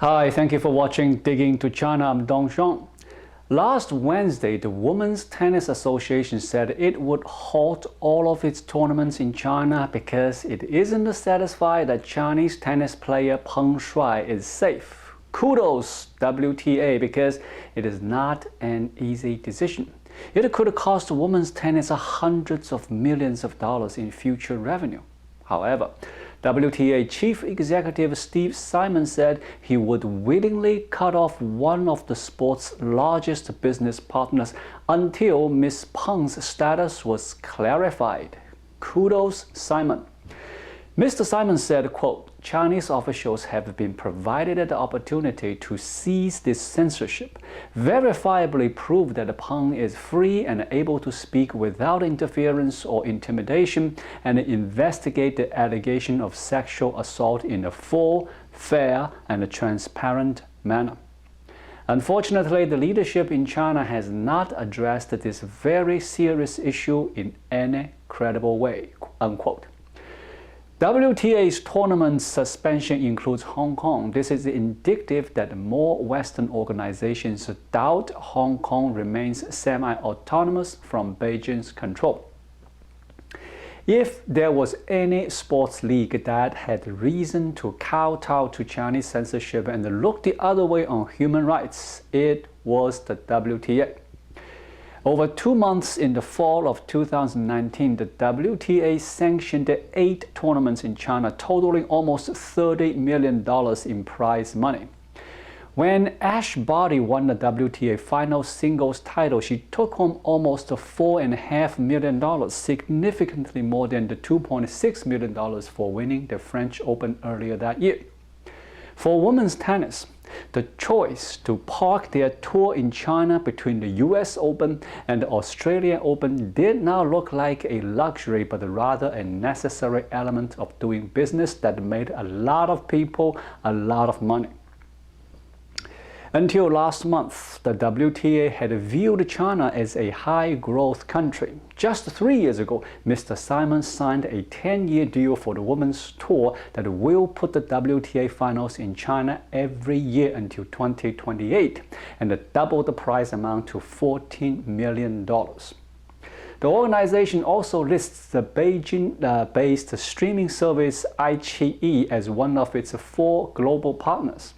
Hi, thank you for watching Digging to China. I'm Dong Zhang. Last Wednesday, the Women's Tennis Association said it would halt all of its tournaments in China because it isn't satisfied that Chinese tennis player Peng Shuai is safe. Kudos WTA because it is not an easy decision. It could cost women's tennis hundreds of millions of dollars in future revenue. However, WTA Chief Executive Steve Simon said he would willingly cut off one of the sport's largest business partners until Ms. Peng's status was clarified. Kudos Simon. Mr. Simon said, quote, Chinese officials have been provided the opportunity to seize this censorship, verifiably prove that Peng is free and able to speak without interference or intimidation, and investigate the allegation of sexual assault in a full, fair, and transparent manner. Unfortunately, the leadership in China has not addressed this very serious issue in any credible way, unquote. WTA's tournament suspension includes Hong Kong. This is indicative that more Western organizations doubt Hong Kong remains semi-autonomous from Beijing's control. If there was any sports league that had reason to kowtow to Chinese censorship and look the other way on human rights, it was the WTA. Over 2 months in the fall of 2019, the WTA sanctioned 8 tournaments in China, totaling almost $30 million in prize money. When Ash Barty won the WTA final singles title, she took home almost $4.5 million, significantly more than the $2.6 million for winning the French Open earlier that year. For women's tennis, the choice to park their tour in China between the US Open and the Australian Open did not look like a luxury, but rather a necessary element of doing business that made a lot of people a lot of money. Until last month, the WTA had viewed China as a high-growth country. Just 3 years ago, Mr. Simon signed a 10-year deal for the women's tour that will put the WTA finals in China every year until 2028, and doubled the prize amount to $14 million. The organization also lists the Beijing-based streaming service iQIYI as one of its 4 global partners.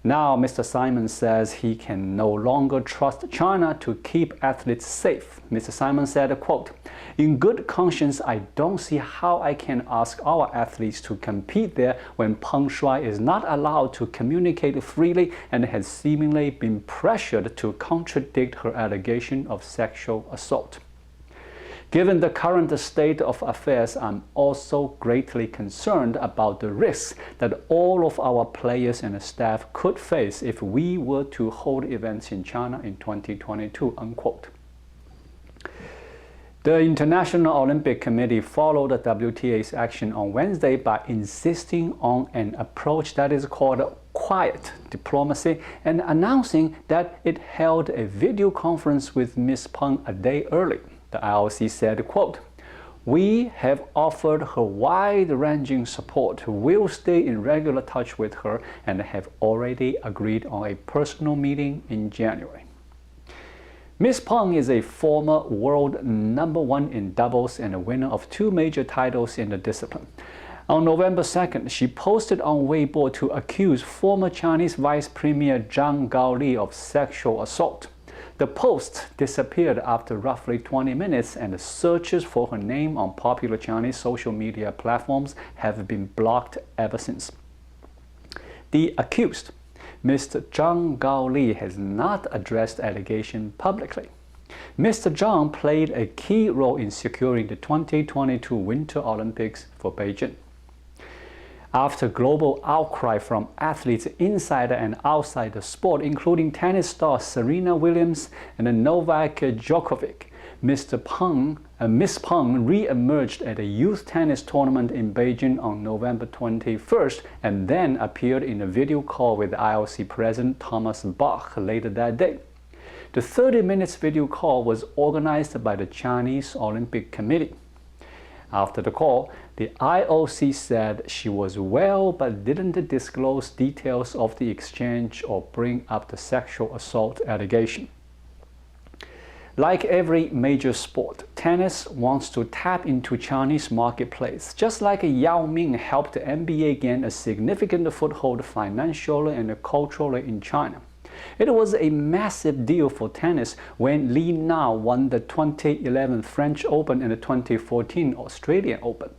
Now, Mr. Simon says he can no longer trust China to keep athletes safe. Mr. Simon said, quote, in good conscience, I don't see how I can ask our athletes to compete there when Peng Shuai is not allowed to communicate freely and has seemingly been pressured to contradict her allegation of sexual assault. Given the current state of affairs, I'm also greatly concerned about the risks that all of our players and staff could face if we were to hold events in China in 2022, unquote. The International Olympic Committee followed the WTA's action on Wednesday by insisting on an approach that is called quiet diplomacy and announcing that it held a video conference with Ms. Peng a day early. The IOC said, quote, we have offered her wide-ranging support, will stay in regular touch with her, and have already agreed on a personal meeting in January. Ms. Peng is a former world #1 in doubles and a winner of 2 major titles in the discipline. On November 2nd, she posted on Weibo to accuse former Chinese Vice Premier Zhang Gaoli of sexual assault. The post disappeared after roughly 20 minutes, and searches for her name on popular Chinese social media platforms have been blocked ever since. The accused, Mr. Zhang Gaoli, has not addressed the allegation publicly. Mr. Zhang played a key role in securing the 2022 Winter Olympics for Beijing. After global outcry from athletes inside and outside the sport, including tennis star Serena Williams and Novak Djokovic, Ms. Peng re-emerged at a youth tennis tournament in Beijing on November 21st and then appeared in a video call with IOC President Thomas Bach later that day. The 30 minutes video call was organized by the Chinese Olympic Committee. After the call, the IOC said she was well but didn't disclose details of the exchange or bring up the sexual assault allegation. Like every major sport, tennis wants to tap into Chinese marketplace, just like Yao Ming helped the NBA gain a significant foothold financially and culturally in China. It was a massive deal for tennis when Li Na won the 2011 French Open and the 2014 Australian Open.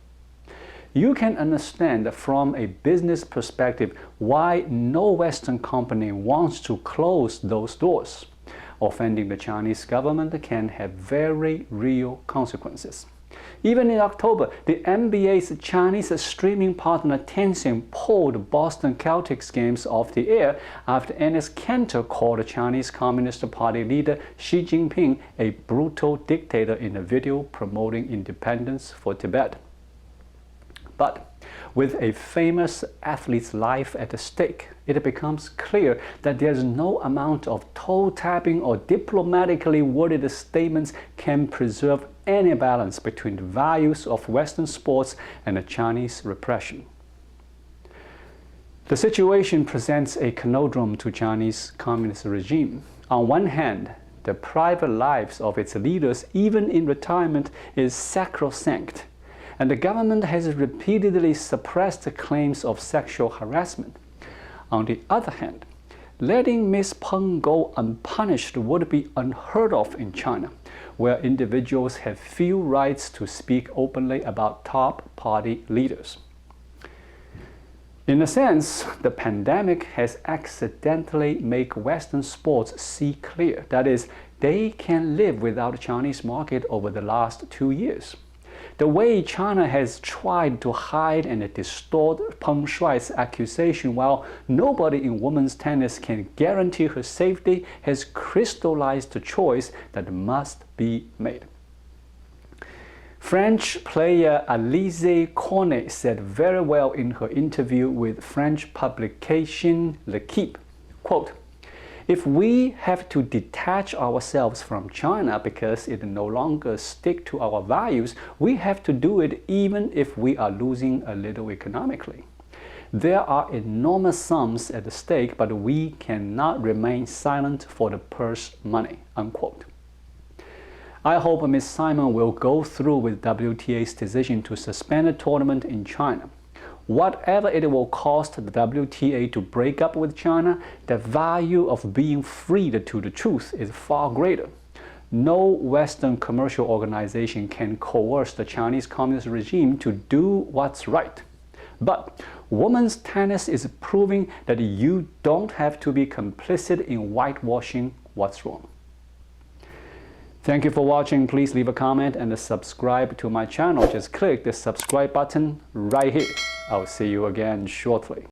You can understand from a business perspective why no Western company wants to close those doors. Offending the Chinese government can have very real consequences. Even in October, the NBA's Chinese streaming partner Tencent pulled Boston Celtics games off the air after Enes Kanter called the Chinese Communist Party leader Xi Jinping a brutal dictator in a video promoting independence for Tibet. But with a famous athlete's life at stake, it becomes clear that there's no amount of toe-tapping or diplomatically worded statements can preserve any balance between the values of Western sports and the Chinese repression. The situation presents a conundrum to Chinese communist regime. On one hand, the private lives of its leaders, even in retirement, is sacrosanct, and the government has repeatedly suppressed the claims of sexual harassment. On the other hand, letting Ms. Peng go unpunished would be unheard of in China, where individuals have few rights to speak openly about top party leaders. In a sense, the pandemic has accidentally made Western sports see clear. That is, they can live without the Chinese market over the last 2 years. The way China has tried to hide and distort Peng Shuai's accusation while nobody in women's tennis can guarantee her safety has crystallized the choice that must be made. French player Alizé Cornet said very well in her interview with French publication L'Equipe, quote, "If we have to detach ourselves from China because it no longer sticks to our values, we have to do it even if we are losing a little economically. There are enormous sums at stake, but we cannot remain silent for the purse money," unquote. I hope Ms. Simon will go through with WTA's decision to suspend the tournament in China. Whatever it will cost the WTA to break up with China, the value of being freed to the truth is far greater. No Western commercial organization can coerce the Chinese Communist regime to do what's right. But women's tennis is proving that you don't have to be complicit in whitewashing what's wrong. Thank you for watching. Please leave a comment and subscribe to my channel. Just click the subscribe button right here. I'll see you again shortly.